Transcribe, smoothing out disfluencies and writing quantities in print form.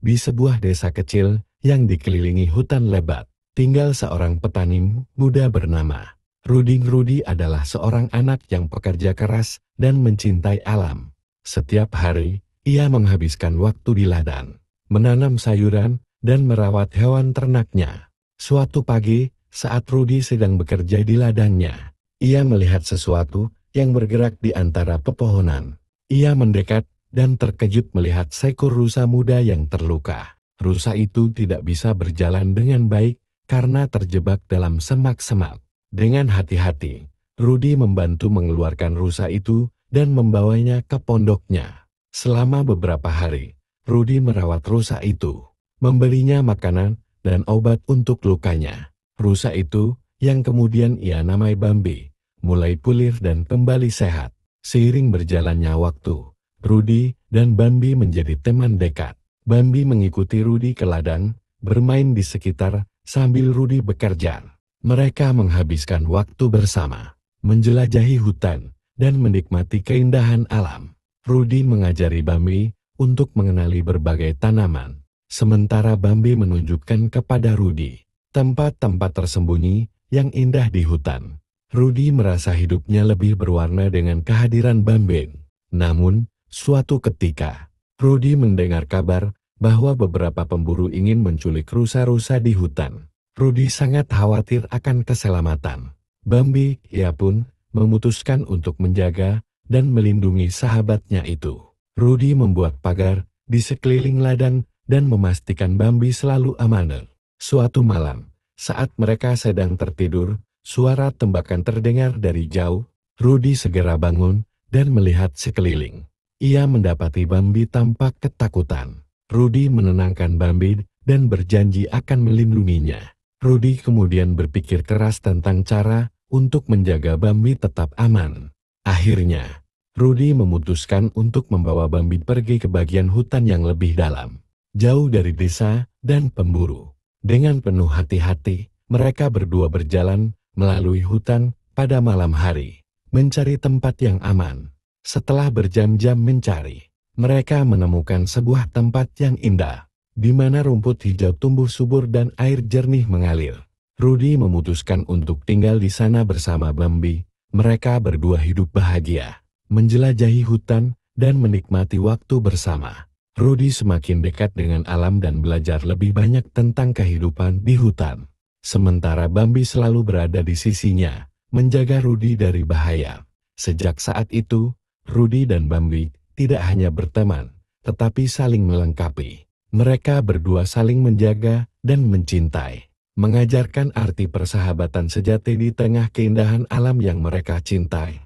Di sebuah desa kecil yang dikelilingi hutan lebat, tinggal seorang petani muda bernama Rudi. Rudi adalah seorang anak yang pekerja keras dan mencintai alam. Setiap hari, ia menghabiskan waktu di ladang, menanam sayuran, dan merawat hewan ternaknya. Suatu pagi, saat Rudi sedang bekerja di ladangnya, ia melihat sesuatu yang bergerak di antara pepohonan. Ia mendekat dan terkejut melihat seekor rusa muda yang terluka. Rusa itu tidak bisa berjalan dengan baik karena terjebak dalam semak-semak. Dengan hati-hati, Rudi membantu mengeluarkan rusa itu dan membawanya ke pondoknya. Selama beberapa hari, Rudi merawat rusa itu, membelinya makanan dan obat untuk lukanya. Rusa itu, yang kemudian ia namai Bambi, mulai pulih dan kembali sehat. Seiring berjalannya waktu, Rudi dan Bambi menjadi teman dekat. Bambi mengikuti Rudi ke ladang, bermain di sekitar sambil Rudi bekerja. Mereka menghabiskan waktu bersama, menjelajahi hutan, dan menikmati keindahan alam. Rudi mengajari Bambi untuk mengenali berbagai tanaman, sementara Bambi menunjukkan kepada Rudi tempat-tempat tersembunyi yang indah di hutan. Rudi merasa hidupnya lebih berwarna dengan kehadiran Bambi. Namun, suatu ketika, Rudi mendengar kabar bahwa beberapa pemburu ingin menculik rusa-rusa di hutan. Rudi sangat khawatir akan keselamatan Bambi. Ia pun memutuskan untuk menjaga dan melindungi sahabatnya itu. Rudi membuat pagar di sekeliling ladang dan memastikan Bambi selalu aman. Suatu malam, saat mereka sedang tertidur, suara tembakan terdengar dari jauh. Rudi segera bangun dan melihat sekeliling. Ia mendapati Bambi tampak ketakutan. Rudi menenangkan Bambi dan berjanji akan melindunginya. Rudi kemudian berpikir keras tentang cara untuk menjaga Bambi tetap aman. Akhirnya, Rudi memutuskan untuk membawa Bambi pergi ke bagian hutan yang lebih dalam, jauh dari desa dan pemburu. Dengan penuh hati-hati, mereka berdua berjalan melalui hutan pada malam hari, mencari tempat yang aman. Setelah berjam-jam mencari, mereka menemukan sebuah tempat yang indah, di mana rumput hijau tumbuh subur dan air jernih mengalir. Rudi memutuskan untuk tinggal di sana bersama Bambi. Mereka berdua hidup bahagia, menjelajahi hutan, dan menikmati waktu bersama. Rudi semakin dekat dengan alam dan belajar lebih banyak tentang kehidupan di hutan. Sementara Bambi selalu berada di sisinya, menjaga Rudi dari bahaya. Sejak saat itu, Rudi dan Bambi tidak hanya berteman, tetapi saling melengkapi. Mereka berdua saling menjaga dan mencintai, mengajarkan arti persahabatan sejati di tengah keindahan alam yang mereka cintai.